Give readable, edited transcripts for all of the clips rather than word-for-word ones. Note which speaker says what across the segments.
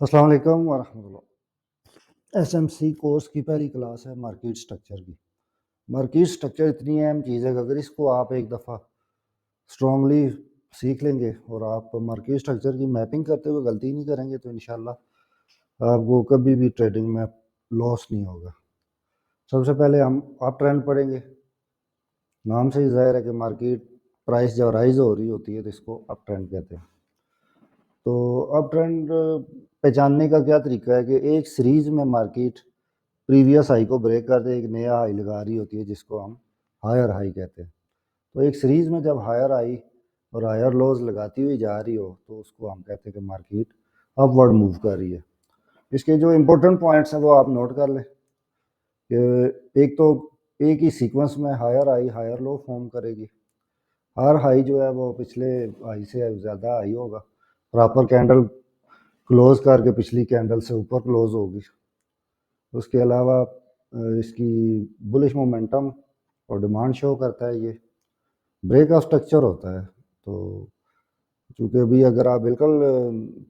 Speaker 1: अस्सलाम वालेकुम वरहमतुल्लाह। SMC course की पहली क्लास है मार्केट स्ट्रक्चर की। मार्केट स्ट्रक्चर इतनी अहम चीज़ है कि अगर इसको आप एक दफ़ा स्ट्रांगली सीख लेंगे और आप मार्केट स्ट्रक्चर की मैपिंग करते हुए गलती नहीं करेंगे तो इंशाल्लाह आपको कभी भी ट्रेडिंग में लॉस नहीं होगा। सबसे पहले हम अप ट्रेंड पढ़ेंगे। नाम से ही ज़ाहिर है कि मार्केट प्राइस जब राइज हो रही होती है तो इसको अप ट्रेंड कहते हैं। तो अप ट्रेंड पहचानने का क्या तरीका है कि एक सीरीज में मार्केट प्रीवियस हाई को ब्रेक करके एक नया हाई लगा रही होती है जिसको हम हायर हाई कहते हैं। तो एक सीरीज में जब हायर हाई और हायर लोज लगाती हुई जा रही हो तो उसको हम कहते हैं कि मार्केट अपवर्ड मूव कर रही है। इसके जो इम्पोर्टेंट पॉइंट्स हैं वो आप नोट कर लें कि एक तो एक ही सीक्वेंस में higher high higher low form करेगी। हर हाई जो है वो पिछले हाई से ज़्यादा हाई होगा। प्रॉपर कैंडल क्लोज करके पिछली कैंडल से ऊपर क्लोज होगी। उसके अलावा इसकी बुलिश मोमेंटम और डिमांड शो करता है। ये ब्रेक ऑफ स्ट्रक्चर होता है। तो चूँकि अभी अगर आप बिल्कुल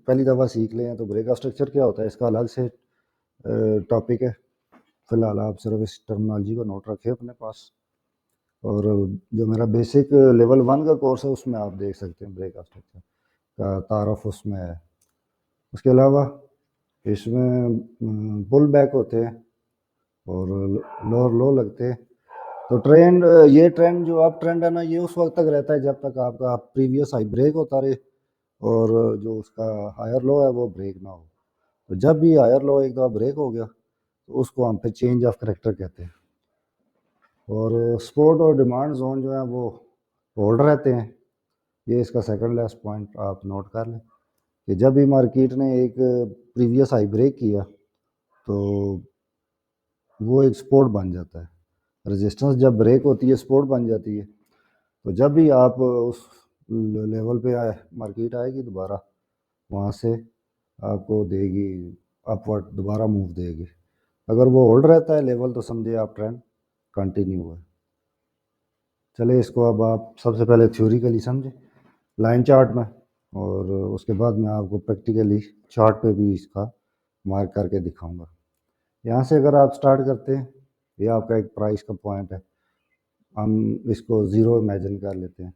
Speaker 1: पहली दफ़ा सीख लें तो ब्रेक ऑफ स्ट्रक्चर क्या होता है इसका अलग से टॉपिक है। फ़िलहाल आप सिर्फ इस टर्मिनोलॉजी को नोट रखें अपने पास। और जो मेरा बेसिक लेवल 1 का कोर्स है उसमें आप देख सकते हैं ब्रेक ऑफ स्ट्रक्चर का तारफ़ उसमें है। उसके अलावा इसमें पुल बैक होते हैं और लोअर लो लगते हैं। तो ट्रेंड ये ट्रेंड जो अप ट्रेंड है ना ये उस वक्त तक रहता है जब तक आपका प्रीवियस हाई ब्रेक होता रहे और जो उसका हायर लो है वो ब्रेक ना हो। तो जब भी हायर लो एक दफ़ा ब्रेक हो गया तो उसको हम फिर चेंज ऑफ करेक्टर कहते हैं। और सपोर्ट और डिमांड जोन जो है वो होल्ड रहते हैं। ये इसका सेकंड लास्ट पॉइंट आप नोट कर लें कि जब भी मार्केट ने एक प्रीवियस हाई ब्रेक किया तो वो एक सपोर्ट बन जाता है। रेजिस्टेंस जब ब्रेक होती है सपोर्ट बन जाती है। तो जब भी आप उस लेवल पे आए मार्केट आएगी दोबारा वहाँ से आपको देगी अपवर्ड दोबारा मूव देगी। अगर वो होल्ड रहता है लेवल तो समझिए आप ट्रेंड कंटिन्यू है। चलिए इसको अब आप सबसे पहले थ्योरिकली समझें लाइन चार्ट में और उसके बाद मैं आपको प्रैक्टिकली चार्ट पे भी इसका मार्क करके दिखाऊंगा। यहाँ से अगर आप स्टार्ट करते हैं ये आपका एक प्राइस का पॉइंट है। हम इसको ज़ीरो इमेजिन कर लेते हैं।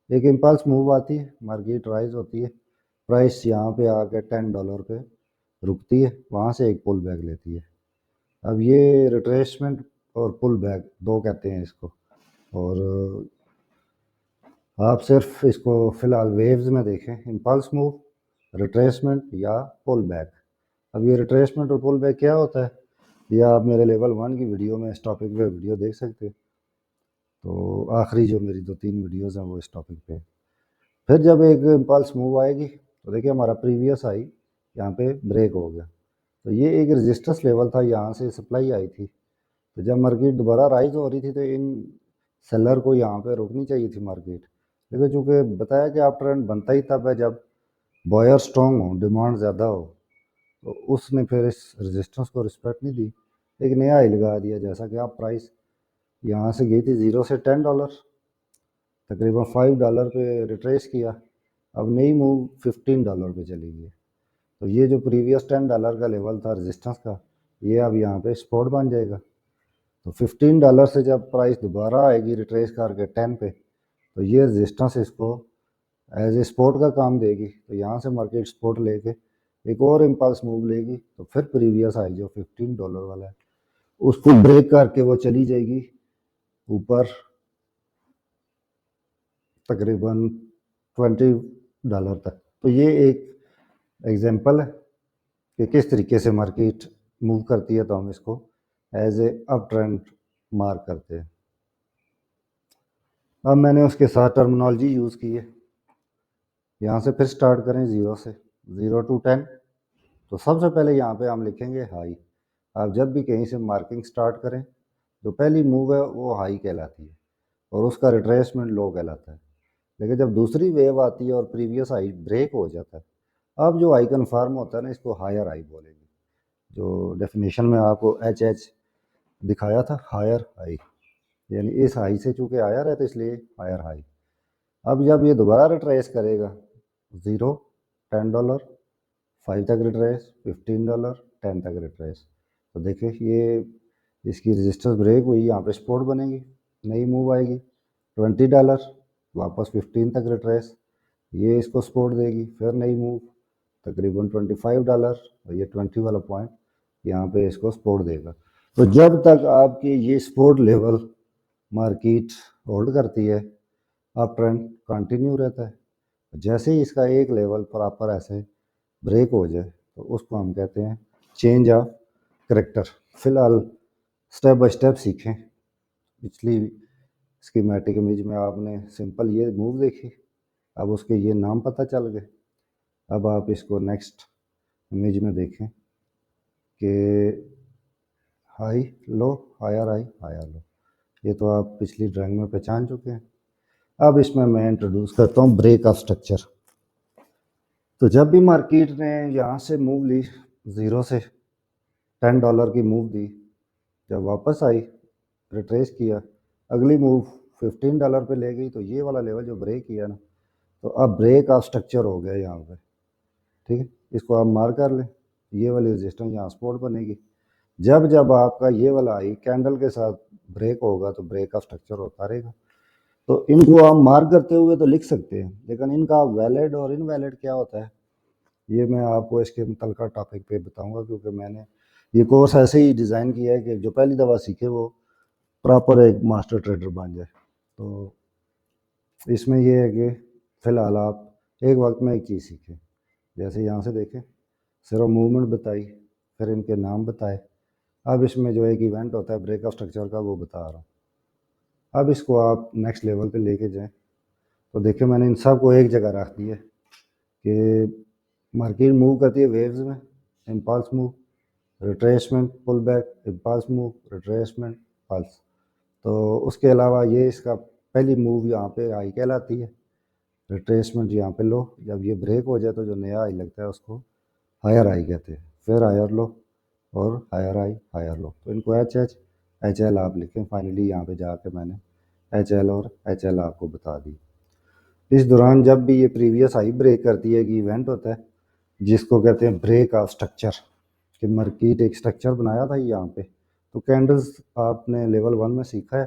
Speaker 1: एक इम्पल्स मूव आती है मार्केट राइज होती है प्राइस यहाँ पे आके $10 पे रुकती है वहाँ से एक पुल बैक लेती है। अब ये रिट्रेसमेंट और पुल बैक दो कहते हैं इसको। और आप सिर्फ इसको फ़िलहाल वेव्स में देखें इम्पल्स मूव रिट्रेसमेंट या पुल बैक। अब ये रिट्रेसमेंट और पुल बैक क्या होता है ये आप मेरे लेवल 1 की वीडियो में इस टॉपिक पे वीडियो देख सकते हैं। तो आखिरी जो मेरी 2-3 वीडियोज़ हैं वो इस टॉपिक पे। फिर जब एक इम्पल्स मूव आएगी तो देखिए हमारा प्रीवियस हाई यहाँ पे ब्रेक हो गया। तो ये एक रेजिस्टेंस लेवल था यहाँ से सप्लाई आई थी। तो जब मार्केट दोबारा राइज हो रही थी तो इन सेलर को यहाँ पे रोकनी चाहिए थी मार्केट। लेकिन चूँकि बताया कि आप ट्रेंड बनता ही तब है जब बॉयर स्ट्रॉन्ग हो डिमांड ज़्यादा हो। तो उसने फिर इस रेजिस्टेंस को रिस्पेक्ट नहीं दी एक नया हाई लगा दिया। जैसा कि आप प्राइस यहाँ से गई थी $0 से $10 तकरीबन $5 पे रिट्रेस किया। अब नई मूव $15 पे चली गई। तो ये जो प्रीवियस $10 का लेवल था रेजिस्टेंस का ये अब यहाँ पे सपोर्ट बन जाएगा। तो $15 से जब प्राइस दोबारा आएगी रिट्रेस करके 10 पे तो ये रेजिस्टेंस इसको एज ए सपोर्ट का काम देगी। तो यहाँ से मार्केट सपोर्ट लेके एक और इम्पल्स मूव लेगी तो फिर प्रीवियस हाई जो $15 वाला है उसको ब्रेक करके वो चली जाएगी ऊपर तकरीबन $20 तक। तो ये एक एग्जांपल है कि किस तरीके से मार्केट मूव करती है। तो हम इसको as a up trend mark करते हैं। अब मैंने उसके साथ टर्मिनोलॉजी यूज़ की है। यहाँ से फिर स्टार्ट करें ज़ीरो से 0 to 10। तो सबसे पहले यहाँ पे हम लिखेंगे हाई। आप जब भी कहीं से मार्किंग स्टार्ट करें जो पहली मूव है वो हाई कहलाती है और उसका रिट्रेसमेंट लो कहलाता है। लेकिन जब दूसरी वेव आती है और प्रीवियस हाई ब्रेक हो जाता है अब जो हाई कन्फर्म होता है ना इसको हायर हाई बोलेंगे। जो डेफिनेशन में आपको एच दिखाया था हायर हाई यानी इस हाई से चूँकि हायर है तो इसलिए हायर हाई। अब जब ये दोबारा रिट्रेस करेगा 0 $10 5 तक रिट्रेस, $15, 10 तक रिट्रेस। तो देखिए ये इसकी रेजिस्टेंस ब्रेक हुई, यहाँ पे सपोर्ट बनेगी, नई मूव आएगी, $20 वापस 15 तक रिट्रेस, ये इसको सपोर्ट देगी, फिर नई मूव तकरीबन $25 और ये 20 वाला पॉइंट यहाँ पे इसको सपोर्ट देगा। तो जब तक आपकी ये सपोर्ट लेवल मार्केट होल्ड करती है, अप ट्रेंड कंटिन्यू रहता है। जैसे ही इसका एक लेवल प्रॉपर ऐसे ब्रेक हो जाए तो उसको हम कहते हैं चेंज ऑफ करेक्टर। फिलहाल स्टेप बाय स्टेप सीखें। पिछली स्कीमेटिक इमेज में आपने सिंपल ये मूव देखी, अब उसके ये नाम पता चल गए। अब आप इसको नेक्स्ट इमेज में देखें कि high low, higher high, higher low, ये तो आप पिछली ड्राइंग में पहचान चुके हैं। अब इसमें मैं इंट्रोड्यूस करता हूँ ब्रेक ऑफ स्ट्रक्चर। तो जब भी मार्केट ने यहाँ से मूव ली, ज़ीरो से $10 की मूव दी, जब वापस आई रिट्रेस किया, अगली मूव $15 पे ले गई, तो ये वाला लेवल जो ब्रेक किया ना, तो अब ब्रेक ऑफ स्ट्रक्चर हो गया यहाँ पे। ठीक है, इसको आप मार्क कर लें, ये वाली रेजिस्टेंस यहाँ सपोर्ट बनेगी। जब जब आपका ये वाला आई कैंडल के साथ ब्रेक होगा तो ब्रेक ऑफ स्ट्रक्चर होता रहेगा। तो इनको आप मार्क करते हुए तो लिख सकते हैं, लेकिन इनका वैलिड और इनवैलिड क्या होता है ये मैं आपको इसके मुतलका टॉपिक पे बताऊंगा, क्योंकि मैंने ये कोर्स ऐसे ही डिज़ाइन किया है कि जो पहली दफ़ा सीखे वो प्रॉपर एक मास्टर ट्रेडर बन जाए। तो इसमें ये है कि फ़िलहाल आप एक वक्त में एक चीज़ सीखें। जैसे यहाँ से देखें, सिर्फ मूवमेंट बताई, फिर इनके नाम बताए। अब इसमें जो एक इवेंट होता है ब्रेक ऑफ स्ट्रक्चर का, वो बता रहा हूँ। अब इसको आप नेक्स्ट लेवल पे लेके जाएं। तो देखिए मैंने इन सब को एक जगह रख दिया कि मार्केट मूव करती है वेव्स में, impulse move, retracement, pull back, impulse move, retracement, pulse. तो उसके अलावा ये इसका पहली मूव यहाँ पे हाई कहलाती है, रिट्रेसमेंट यहाँ पे लो, जब ये ब्रेक हो जाए तो जो नया हाई लगता है उसको हायर हाई कहते हैं, फिर हायर लो और हायर हाई, हायर लो। तो इनको एच एल आप लिखें। फाइनली यहाँ पे जाके मैंने एच एल और एच एल आपको बता दी। इस दौरान जब भी ये प्रीवियस हाई ब्रेक करती है कि इवेंट होता है जिसको कहते हैं ब्रेक ऑफ स्ट्रक्चर, कि मार्केट एक स्ट्रक्चर बनाया था यहाँ पे। तो कैंडल्स आपने लेवल 1 में सीखा है,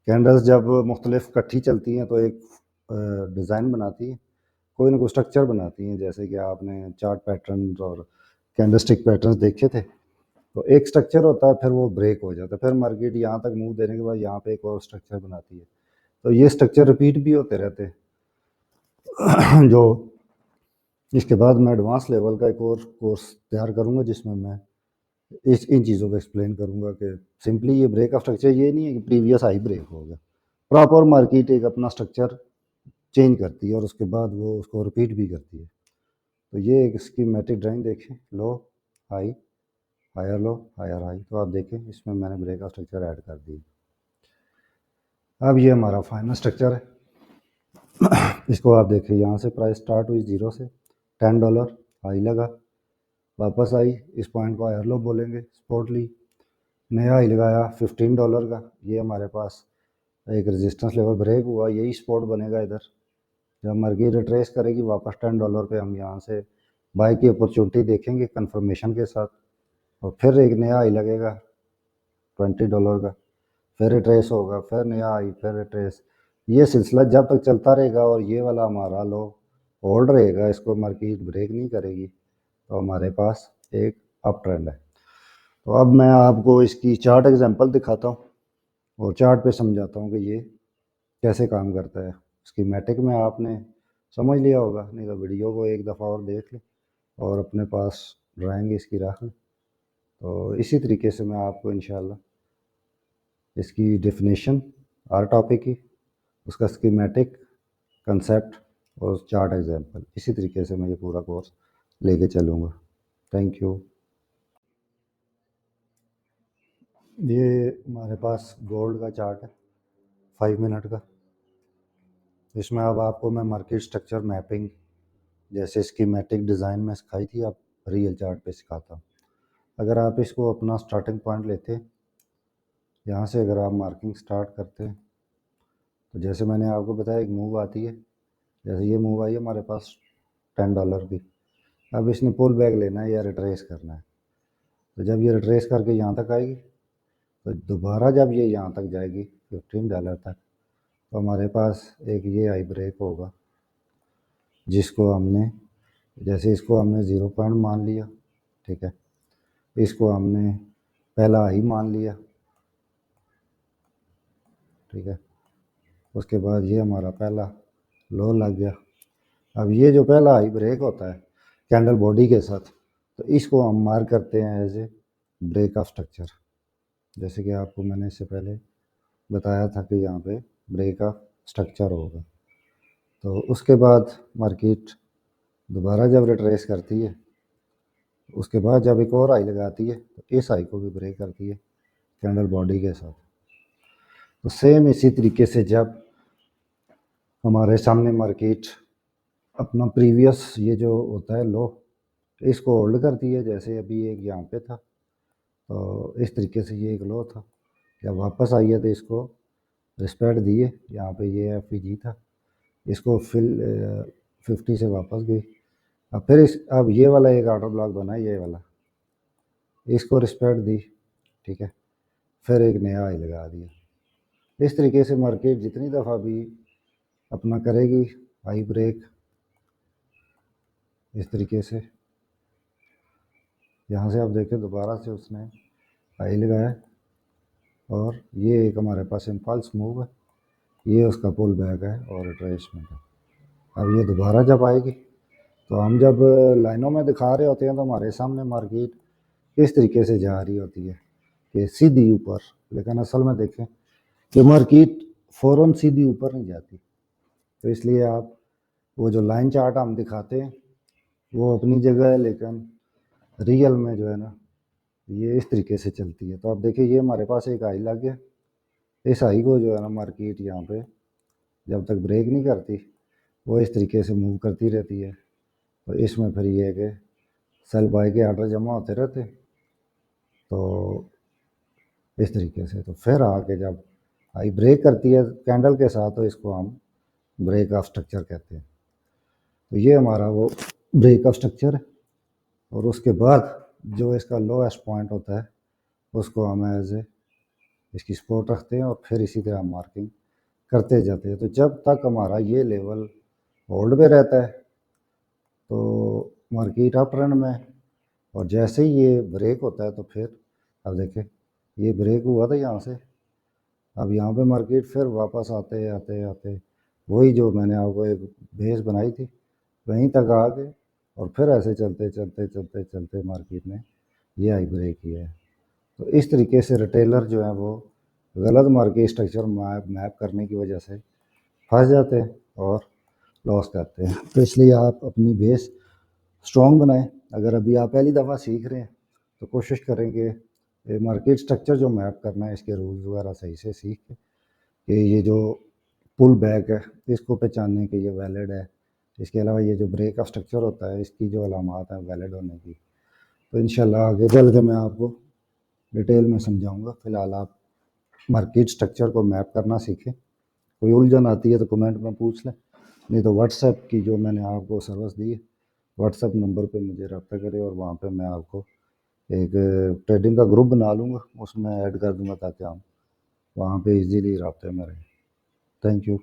Speaker 1: कैंडल्स जब मुख्तलिफ इकट्ठी चलती हैं तो एक डिज़ाइन बनाती हैं, कोई ना कोई स्ट्रक्चर बनाती हैं। जैसे कि आपने चार्ट पैटर्न और कैंडलस्टिक पैटर्न्स देखे थे, तो एक स्ट्रक्चर होता है, फिर वो ब्रेक हो जाता है, फिर मार्केट यहाँ तक मूव देने के बाद यहाँ पे एक और स्ट्रक्चर बनाती है। तो ये स्ट्रक्चर रिपीट भी होते रहते हैं। जो इसके बाद मैं एडवांस लेवल का एक और कोर्स तैयार करूँगा जिसमें मैं इन चीज़ों को एक्सप्लेन करूँगा कि सिंपली ये ब्रेक ऑफ स्ट्रक्चर ये नहीं है कि प्रीवियस हाई ब्रेक हो गया, प्रॉपर मार्केट एक अपना स्ट्रक्चर चेंज करती है और उसके बाद वो उसको रिपीट भी करती है। तो ये एक स्कीमेटिक ड्राइंग देखें, low high, higher low, higher high. तो आप देखें इसमें मैंने ब्रेक ऑफ स्ट्रक्चर ऐड कर दी। अब ये हमारा फाइनल स्ट्रक्चर है। इसको आप देखिए, यहाँ से प्राइस स्टार्ट हुई ज़ीरो से, $10 हाई लगा, वापस आई, इस पॉइंट को हायर लो बोलेंगे, सपोर्ट ली, नया हाई लगाया $15 का, ये हमारे पास एक रेजिस्टेंस लेवल ब्रेक हुआ, यही सपोर्ट बनेगा इधर। जब मार्केट रिट्रेस करेगी वापस $10 पे हम यहाँ से बाय की अपॉर्चुनिटी देखेंगे कंफर्मेशन के साथ, और फिर एक नया हाई लगेगा $20 का, फिर रिट्रेस होगा, फिर नया हाई, फिर रिट्रेस। ये सिलसिला जब तक चलता रहेगा और ये वाला हमारा लो होल्ड रहेगा, इसको मार्केट ब्रेक नहीं करेगी, तो हमारे पास एक अप ट्रेंड है। तो अब मैं आपको इसकी चार्ट एग्जांपल दिखाता हूँ और चार्ट पे समझाता हूँ कि ये कैसे काम करता है। स्कीमेटिक में आपने समझ लिया होगा, नहीं तो वीडियो को एक दफ़ा और देख लें और अपने पास ड्राइंग इसकी रख लें। तो इसी तरीके से मैं आपको इंशाल्लाह इसकी डेफिनेशन हर टॉपिक की, उसका स्कीमेटिक, कंसेप्ट और चार्ट एग्जांपल, इसी तरीके से मैं ये पूरा कोर्स लेके चलूँगा। Thank you. ये हमारे पास गोल्ड का चार्ट है 5 मिनट का। इसमें अब आपको मैं मार्केट स्ट्रक्चर मैपिंग जैसे स्कीमेटिक डिज़ाइन में सिखाई थी, अब रियल चार्ट पे सिखाता हूँ। अगर आप इसको अपना स्टार्टिंग पॉइंट लेते हैं, यहाँ से अगर आप मार्किंग स्टार्ट करते हैं, तो जैसे मैंने आपको बताया एक मूव आती है, जैसे ये मूव आई हमारे पास $10 की, अब इसने पुल बैक लेना है या रिट्रेस करना है। तो जब ये रिट्रेस करके यहाँ तक आएगी तो दोबारा जब ये यहाँ तक जाएगी $15 तक, तो हमारे पास एक ये आई ब्रेक होगा, जिसको हमने जैसे इसको हमने 0 पॉइंट मान लिया, ठीक है, इसको हमने पहला आई मान लिया, ठीक है, उसके बाद ये हमारा पहला लो लग गया। अब ये जो पहला हाई ब्रेक होता है कैंडल बॉडी के साथ, तो इसको हम मार्क करते हैं as a break of structure. जैसे कि आपको मैंने इससे पहले बताया था कि यहाँ पे ब्रेक ऑफ स्ट्रक्चर होगा। तो उसके बाद मार्केट दोबारा जब रिट्रेस करती है, उसके बाद जब एक और हाई लगाती है तो इस हाई को भी ब्रेक करती है कैंडल बॉडी के साथ। तो सेम इसी तरीके से जब हमारे सामने मार्केट अपना प्रीवियस ये जो होता है लो, इसको होल्ड करती है, जैसे अभी एक यहाँ पे था, तो इस तरीके से ये एक लो था, जब वापस आई है तो इसको रिस्पेक्ट दिए, यहाँ पे ये FEG था, इसको 50 से वापस गई। अब फिर अब ये वाला एक ऑर्डर ब्लॉक बना, ये वाला, इसको रिस्पेक्ट दी, ठीक है, फिर एक नया हाई लगा दिया। इस तरीके से मार्केट जितनी दफ़ा भी अपना करेगी हाई ब्रेक, इस तरीके से यहाँ से आप देखें दोबारा से उसने हाई लगाया और ये एक हमारे पास इम्पल्स मूव है, ये उसका पुल बैक है और रिट्रेसमेंट है। अब ये दोबारा जब आएगी तो हम जब लाइनों में दिखा रहे होते हैं तो हमारे सामने मार्केट किस तरीके से जा रही होती है कि सीधी ऊपर, लेकिन असल में देखें कि मार्केट फ़ौरन सीधी ऊपर नहीं जाती। तो इसलिए आप वो जो लाइन चार्ट हम दिखाते हैं वो अपनी जगह है, लेकिन रियल में जो है ना ये इस तरीके से चलती है। तो आप देखिए ये हमारे पास एक हाई लग गया, इस हाई को जो है ना मार्केट यहाँ पे जब तक ब्रेक नहीं करती वो इस तरीके से मूव करती रहती है। तो इसमें फिर ये है कि सेल बाय के आर्डर जमा होते रहते, तो इस तरीके से तो फिर आके जब हाई ब्रेक करती है कैंडल के साथ तो इसको हम ब्रेक ऑफ स्ट्रक्चर कहते हैं। तो ये हमारा वो ब्रेक ऑफ स्ट्रक्चर है। और उसके बाद जो इसका लोएस्ट पॉइंट होता है उसको हम एज ए इसकी सपोर्ट रखते हैं और फिर इसी तरह मार्किंग करते जाते हैं। तो जब तक हमारा ये लेवल होल्ड पे रहता है तो मार्केट अप ट्रेंड में, और जैसे ही ये ब्रेक होता है तो फिर अब देखें ये ब्रेक हुआ था यहाँ से, अब यहाँ पे मार्केट फिर वापस आते आते आते वही जो मैंने आपको एक बेस बनाई थी वहीं तक आ गए, और फिर ऐसे चलते चलते चलते चलते मार्केट ने ये हाई ब्रेक किया है। तो इस तरीके से रिटेलर जो है वो गलत मार्केट स्ट्रक्चर मैप करने की वजह से फंस जाते हैं और लॉस करते हैं। तो इसलिए आप अपनी बेस स्ट्रॉन्ग बनाएं। अगर अभी आप पहली दफ़ा सीख रहे हैं तो कोशिश करें कि मार्केट स्ट्रक्चर जो मैप करना है इसके रूल्स वगैरह सही से सीख के कि ये जो पुल बैक है इसको पहचानने के ये वैलिड है। इसके अलावा ये जो ब्रेक का स्ट्रक्चर होता है इसकी जो अलामात हैं वैलिड होने की, तो इंशाल्लाह आगे चल के मैं आपको डिटेल में समझाऊंगा। फ़िलहाल आप मार्केट स्ट्रक्चर को मैप करना सीखें। कोई उलझन आती है तो कमेंट में पूछ लें, नहीं तो व्हाट्सएप की जो मैंने आपको सर्विस दी है व्हाट्सएप नंबर पे मुझे रब्ता करें और वहाँ पे मैं आपको एक ट्रेडिंग का ग्रुप बना लूँगा, उसमें ऐड कर दूँगा ताकि हम वहाँ पे इजीली राब्ते में रहें। Thank you.